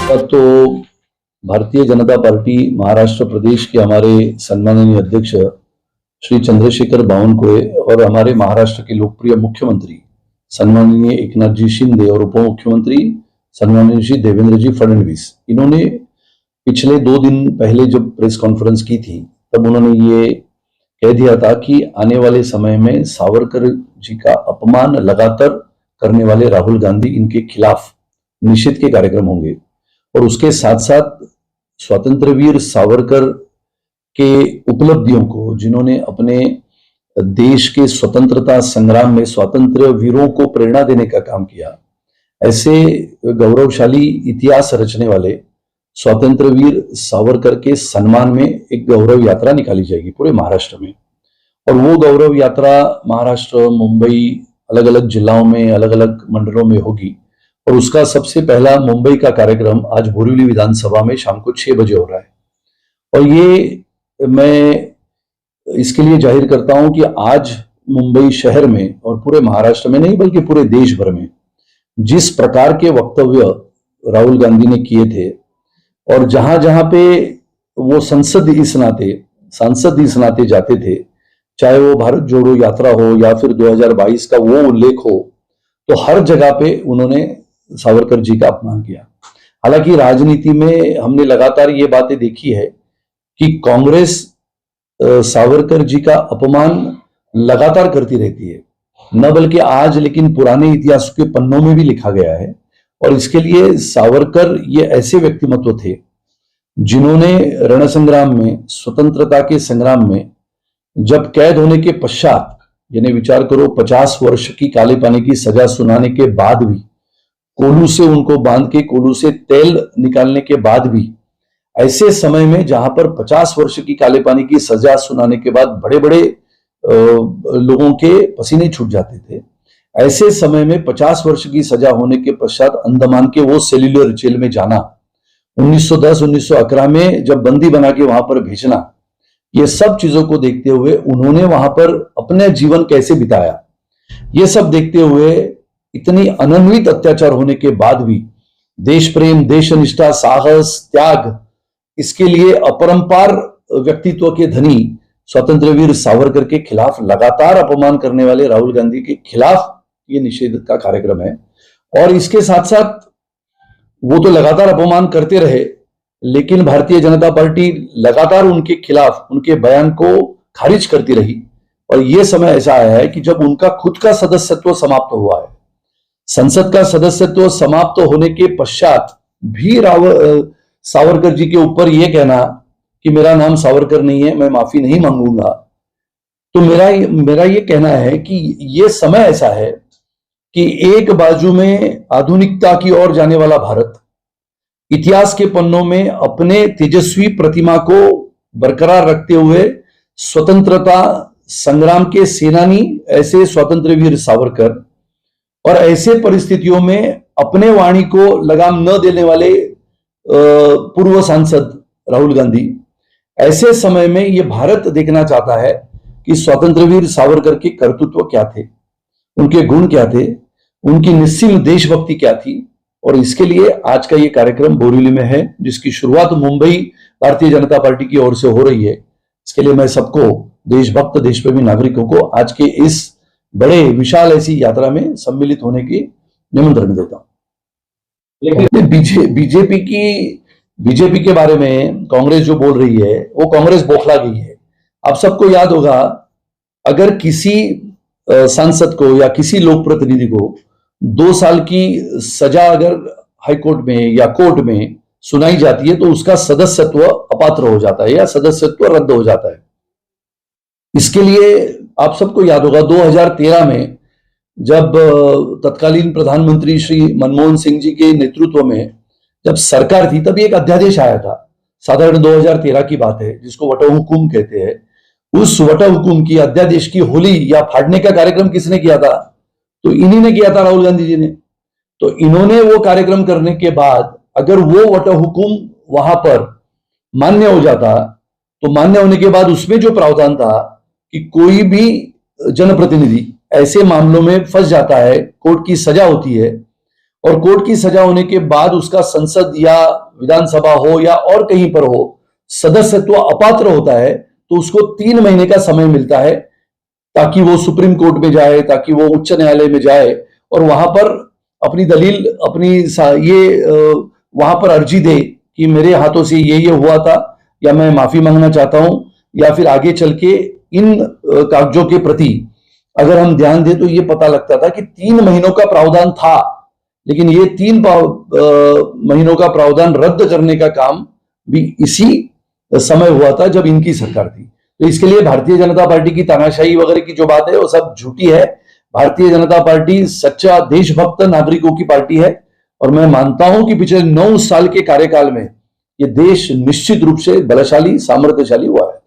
तो भारतीय जनता पार्टी महाराष्ट्र प्रदेश के हमारे सम्माननीय अध्यक्ष श्री चंद्रशेखर बावनकुळे और हमारे महाराष्ट्र के लोकप्रिय मुख्यमंत्री सम्माननीय एकनाथ जी शिंदे और उप मुख्यमंत्री सम्माननीय श्री देवेंद्र जी फडणवीस, इन्होंने पिछले 2 दिन पहले जब प्रेस कॉन्फ्रेंस की थी तब उन्होंने ये कह दिया था कि आने वाले समय में सावरकर जी का अपमान लगातार करने वाले राहुल गांधी, इनके खिलाफ निषेध के कार्यक्रम होंगे और उसके साथ साथ स्वतंत्र वीर सावरकर के उपलब्धियों को, जिन्होंने अपने देश के स्वतंत्रता संग्राम में स्वातंत्र्य वीरों को प्रेरणा देने का काम किया, ऐसे गौरवशाली इतिहास रचने वाले स्वतंत्र वीर सावरकर के सम्मान में एक गौरव यात्रा निकाली जाएगी पूरे महाराष्ट्र में। और वो गौरव यात्रा महाराष्ट्र, मुंबई, अलग अलग जिलाओं में, अलग अलग मंडलों में होगी और उसका सबसे पहला मुंबई का कार्यक्रम आज बोरिवली विधानसभा में शाम को 6 बजे हो रहा है। और ये मैं इसके लिए जाहिर करता हूं कि आज मुंबई शहर में और पूरे महाराष्ट्र में नहीं बल्कि पूरे देश भर में जिस प्रकार के वक्तव्य राहुल गांधी ने किए थे और जहां जहां पे वो सांसद इस नाते जाते थे, चाहे वो भारत जोड़ो यात्रा हो या फिर 2022 का वो उल्लेख हो, तो हर जगह पे उन्होंने सावरकर जी का अपमान किया। हालांकि राजनीति में हमने लगातार ये बातें देखी है कि कांग्रेस सावरकर जी का अपमान लगातार करती रहती है, न बल्कि आज लेकिन पुराने इतिहास के पन्नों में भी लिखा गया है। और इसके लिए सावरकर ये ऐसे व्यक्तिमत्व थे जिन्होंने रण संग्राम में, स्वतंत्रता के संग्राम में जब कैद होने के पश्चात, यानी विचार करो 50 वर्ष की काले पानी की सजा सुनाने के बाद भी, कोलू से उनको बांध के कोलू से तेल निकालने के बाद भी, ऐसे समय में जहां पर 50 वर्ष की काले पानी की सजा सुनाने के बाद बड़े बड़े लोगों के पसीने छूट जाते थे, ऐसे समय में 50 वर्ष की सजा होने के पश्चात अंडमान के वो सेल्युलर जेल में जाना, 1910-1911 में जब बंदी बना के वहां पर भेजना, ये सब चीजों को देखते हुए उन्होंने वहां पर अपना जीवन कैसे बिताया, ये सब देखते हुए इतनी अनन्वित अत्याचार होने के बाद भी देश प्रेम, देशनिष्ठा, साहस, त्याग, इसके लिए अपरंपार व्यक्तित्व के धनी स्वतंत्र वीर सावरकर के खिलाफ लगातार अपमान करने वाले राहुल गांधी के खिलाफ ये निषेध का कार्यक्रम है। और इसके साथ साथ वो तो लगातार अपमान करते रहे, लेकिन भारतीय जनता पार्टी लगातार उनके खिलाफ उनके बयान को खारिज करती रही। और यह समय ऐसा आया है कि जब उनका खुद का सदस्यत्व समाप्त हुआ है, संसद का सदस्यत्व समाप्त होने के पश्चात भी सावरकर जी के ऊपर यह कहना कि मेरा नाम सावरकर नहीं है, मैं माफी नहीं मांगूंगा, तो मेरा ये कहना है कि यह समय ऐसा है कि एक बाजू में आधुनिकता की ओर जाने वाला भारत इतिहास के पन्नों में अपने तेजस्वी प्रतिमा को बरकरार रखते हुए स्वतंत्रता संग्राम के सेनानी ऐसे स्वतंत्र वीर सावरकर, और ऐसे परिस्थितियों में अपने वाणी को लगाम न देने वाले पूर्व सांसद राहुल गांधी, ऐसे समय में यह भारत देखना चाहता है कि स्वतंत्र वीर सावरकर के कर्तृत्व क्या थे, उनके गुण क्या थे, उनकी निस्सीम देशभक्ति क्या थी। और इसके लिए आज का ये कार्यक्रम बोरिवली में है, जिसकी शुरुआत मुंबई भारतीय जनता पार्टी की ओर से हो रही है। इसके लिए मैं सबको, देशभक्त देशप्रेमी नागरिकों को आज के इस बड़े विशाल ऐसी यात्रा में सम्मिलित होने की निमंत्रण देता हूं। लेकिन बीजेपी के बारे में कांग्रेस जो बोल रही है वो कांग्रेस बौखला गई है। आप सबको याद होगा, अगर किसी सांसद को या किसी लोक प्रतिनिधि को 2 साल की सजा अगर हाईकोर्ट में या कोर्ट में सुनाई जाती है तो उसका सदस्यत्व अपात्र हो जाता है या सदस्यत्व रद्द हो जाता है। इसके लिए आप सबको याद होगा 2013 में जब तत्कालीन प्रधानमंत्री श्री मनमोहन सिंह जी के नेतृत्व में जब सरकार थी, तभी एक अध्यादेश आया था, साधारण 2013 की बात है, जिसको वटो हुकुम कहते हैं। उस वटो हुकुम की, अध्यादेश की होली या फाड़ने का कार्यक्रम किसने किया था? तो इन्हीं ने किया था, राहुल गांधी जी ने। तो इन्होंने वो कार्यक्रम करने के बाद अगर वो वटो हुकुम वहां पर मान्य हो जाता, तो मान्य होने के बाद उसमें जो प्रावधान था कि कोई भी जनप्रतिनिधि ऐसे मामलों में फंस जाता है, कोर्ट की सजा होती है, और कोर्ट की सजा होने के बाद उसका संसद या विधानसभा हो या और कहीं पर हो सदस्यत्व अपात्र होता है, तो उसको 3 महीने का समय मिलता है ताकि वो सुप्रीम कोर्ट में जाए, ताकि वो उच्च न्यायालय में जाए और वहां पर अपनी दलील, वहां पर अर्जी दे कि मेरे हाथों से ये हुआ था, या मैं माफी मांगना चाहता हूं, या फिर आगे चल के इन कागजों के प्रति अगर हम ध्यान दें तो ये पता लगता था कि 3 महीनों का प्रावधान था, लेकिन ये 3 महीनों का प्रावधान रद्द करने का काम भी इसी समय हुआ था जब इनकी सरकार थी। तो इसके लिए भारतीय जनता पार्टी की तानाशाही वगैरह की जो बात है वो सब झूठी है। भारतीय जनता पार्टी सच्चा देशभक्त नागरिकों की पार्टी है और मैं मानता हूं कि पिछले 9 साल के कार्यकाल में ये देश निश्चित रूप से बलशाली, सामर्थ्यशाली हुआ है।